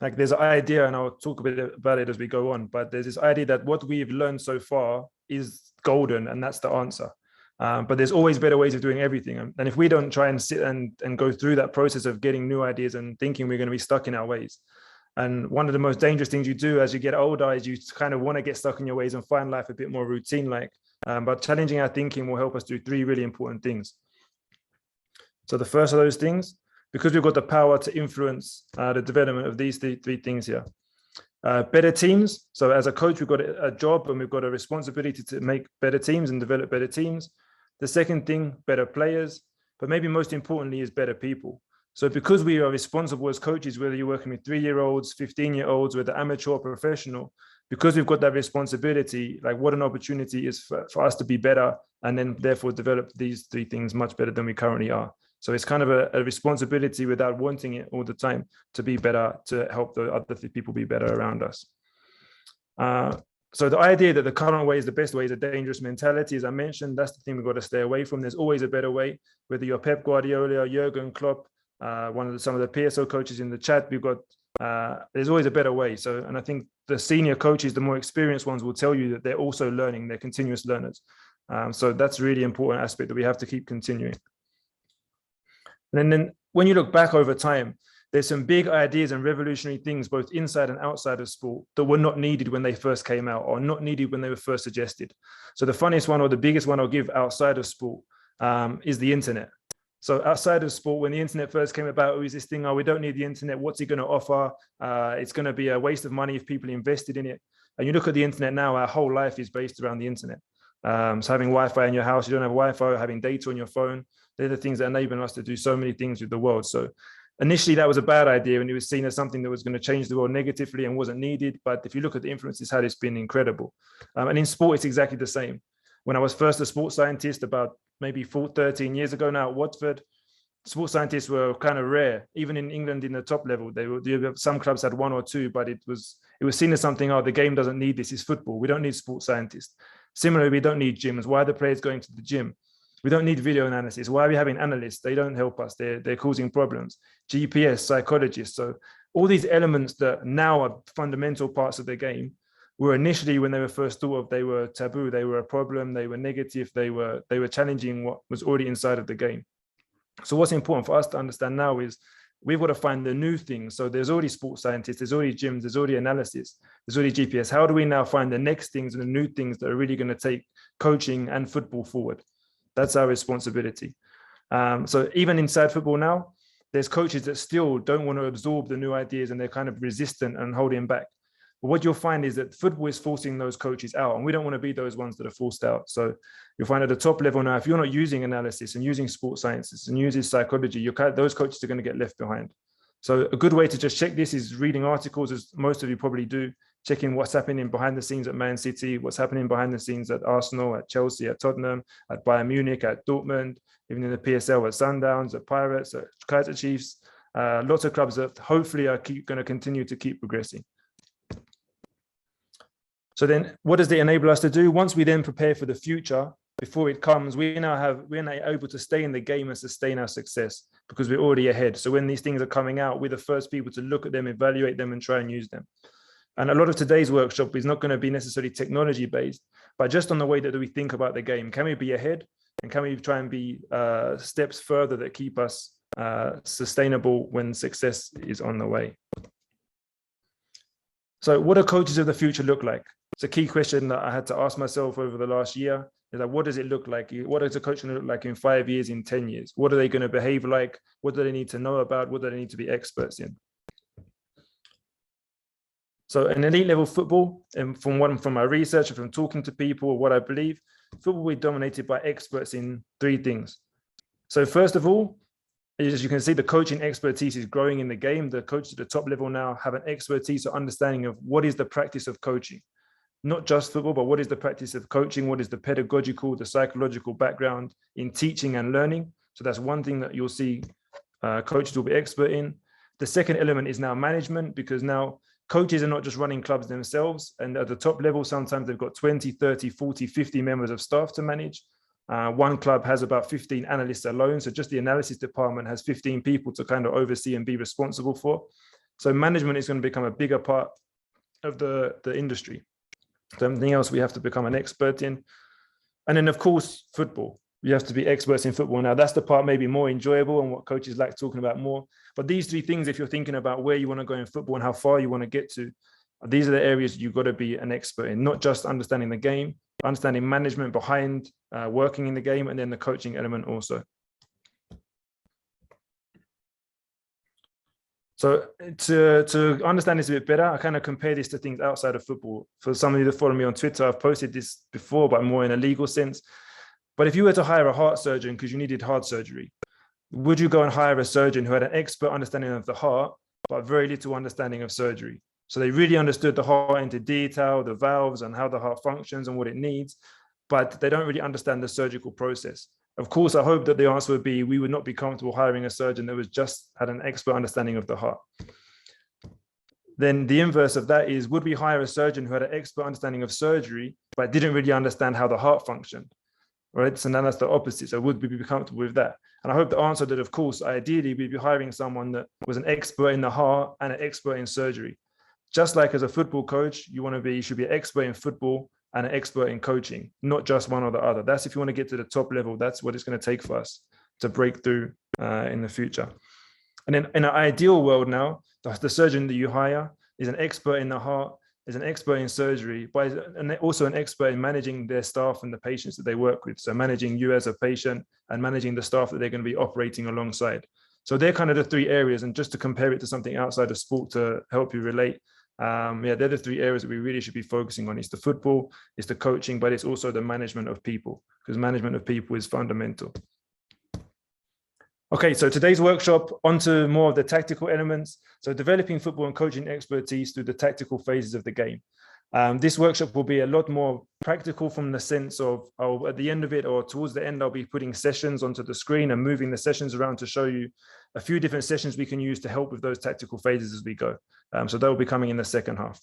like there's an idea, and I'll talk a bit about it as we go on, but there's this idea that what we've learned so far is golden and that's the answer. But there's always better ways of doing everything. And if we don't try and sit and go through that process of getting new ideas and thinking we're going to be stuck in our ways. And one of the most dangerous things you do as you get older is you kind of want to get stuck in your ways and find life a bit more routine-like. But challenging our thinking will help us do three really important things. So the first of those things, because we've got the power to influence the development of these three things here. Better teams. So as a coach, we've got a job and we've got a responsibility to make better teams and develop better teams. The second thing, better players, but maybe most importantly is better people. So because we are responsible as coaches, whether you're working with 3-year-olds, 15-year-olds, whether amateur or professional, because we've got that responsibility, like what an opportunity is for us to be better and then therefore develop these three things much better than we currently are. So it's kind of a responsibility without wanting it all the time to be better, to help the other people be better around us. So the idea that the current way is the best way is a dangerous mentality. As I mentioned, that's the thing we've got to stay away from. There's always a better way, whether you're Pep Guardiola, Jurgen Klopp, some of the PSO coaches in the chat, we've got, there's always a better way. So, and I think the senior coaches, the more experienced ones will tell you that they're also learning, they're continuous learners. So that's a really important aspect that we have to keep continuing. And then when you look back over time, there's some big ideas and revolutionary things, both inside and outside of sport, that were not needed when they first came out or not needed when they were first suggested. So the funniest one or the biggest one I'll give outside of sport is the internet. So outside of sport, when the internet first came about, it was this thing, oh, we don't need the internet. What's it going to offer? It's going to be a waste of money if people invested in it. And you look at the internet now, our whole life is based around the internet. So having Wi-Fi in your house, you don't have Wi-Fi, having data on your phone, they're the things that enable us to do so many things with the world. So initially that was a bad idea and it was seen as something that was going to change the world negatively and wasn't needed. But if you look at the influences, how it's been incredible. And in sport, it's exactly the same. When I was first a sports scientist about maybe 13 years ago now at Watford, sports scientists were kind of rare. Even in England, in the top level, some clubs had one or two, but it was seen as something, oh, the game doesn't need this, it's football. We don't need sports scientists. Similarly, we don't need gyms. Why are the players going to the gym? We don't need video analysis. Why are we having analysts? They don't help us. They're causing problems. GPS, psychologists. So all these elements that now are fundamental parts of the game were initially, when they were first thought of, they were taboo. They were a problem. They were negative. They were challenging what was already inside of the game. So what's important for us to understand now is we've got to find the new things. So there's already sports scientists, there's already gyms, there's already analysis, there's already GPS. How do we now find the next things and the new things that are really going to take coaching and football forward? That's our responsibility. So even inside football now, there's coaches that still don't want to absorb the new ideas and they're kind of resistant and holding back. But what you'll find is that football is forcing those coaches out, and we don't want to be those ones that are forced out. So you'll find at the top level now, if you're not using analysis and using sports sciences and using psychology, those coaches are going to get left behind. So a good way to just check this is reading articles, as most of you probably do, checking what's happening behind the scenes at Man City, what's happening behind the scenes at Arsenal, at Chelsea, at Tottenham, at Bayern Munich, at Dortmund, even in the PSL, at Sundowns, at Pirates, at Kaizer Chiefs, lots of clubs that hopefully are going to continue to keep progressing. So then what does it enable us to do? Once we then prepare for the future, before it comes, we're now able to stay in the game and sustain our success because we're already ahead. So when these things are coming out, we're the first people to look at them, evaluate them, and try and use them. And a lot of today's workshop is not going to be necessarily technology based, but just on the way that we think about the game. Can we be ahead? And can we try and be steps further that keep us sustainable when success is on the way? So what do coaches of the future look like? It's a key question that I had to ask myself over the last year. Is like, what does it look like? What is a coach going to look like in 5 years, in 10 years? What are they going to behave like? What do they need to know about? What do they need to be experts in? So in elite level football, and from my research and from talking to people, or what I believe, football will be dominated by experts in three things. So first of all, as you can see, the coaching expertise is growing in the game. The coaches at the top level now have an expertise or understanding of what is the practice of coaching. Not just football, but what is the practice of coaching? What is the pedagogical, the psychological background in teaching and learning? So that's one thing that you'll see coaches will be expert in. The second element is now management, because now coaches are not just running clubs themselves. And at the top level, sometimes they've got 20, 30, 40, 50 members of staff to manage. One club has about 15 analysts alone. So just the analysis department has 15 people to kind of oversee and be responsible for. So management is going to become a bigger part of the industry. Something else we have to become an expert in. And then, of course, football. You have to be experts in football. Now, that's the part maybe more enjoyable and what coaches like talking about more. But these three things, if you're thinking about where you want to go in football and how far you want to get to, these are the areas you've got to be an expert in, not just understanding the game, understanding management behind working in the game, and then the coaching element also. So to understand this a bit better, I kind of compare this to things outside of football. For some of you that follow me on Twitter, I've posted this before, but more in a legal sense. But if you were to hire a heart surgeon because you needed heart surgery, would you go and hire a surgeon who had an expert understanding of the heart, but very little understanding of surgery? So they really understood the heart into detail, the valves and how the heart functions and what it needs, but they don't really understand the surgical process. Of course, I hope that the answer would be we would not be comfortable hiring a surgeon that was just had an expert understanding of the heart. Then the inverse of that is, would we hire a surgeon who had an expert understanding of surgery, but didn't really understand how the heart functioned? Right? So now that's the opposite. So would we be comfortable with that? And I hope the answer that, of course, ideally, we'd be hiring someone that was an expert in the heart and an expert in surgery. Just like as a football coach, you should be an expert in football and an expert in coaching, not just one or the other. That's if you want to get to the top level, that's what it's going to take for us to break through in the future. And then in an ideal world now, the surgeon that you hire is an expert in the heart, is an expert in surgery, but also an expert in managing their staff and the patients that they work with. So managing you as a patient and managing the staff that they're going to be operating alongside. So they're kind of the three areas. And just to compare it to something outside of sport to help you relate, they're the three areas that we really should be focusing on. It's the football, it's the coaching, but it's also the management of people, because management of people is fundamental. Okay, so today's workshop, onto more of the tactical elements. So developing football and coaching expertise through the tactical phases of the game. This workshop will be a lot more practical from the sense of, at the end of it or towards the end, I'll be putting sessions onto the screen and moving the sessions around to show you a few different sessions we can use to help with those tactical phases as we go. So that will be coming in the second half.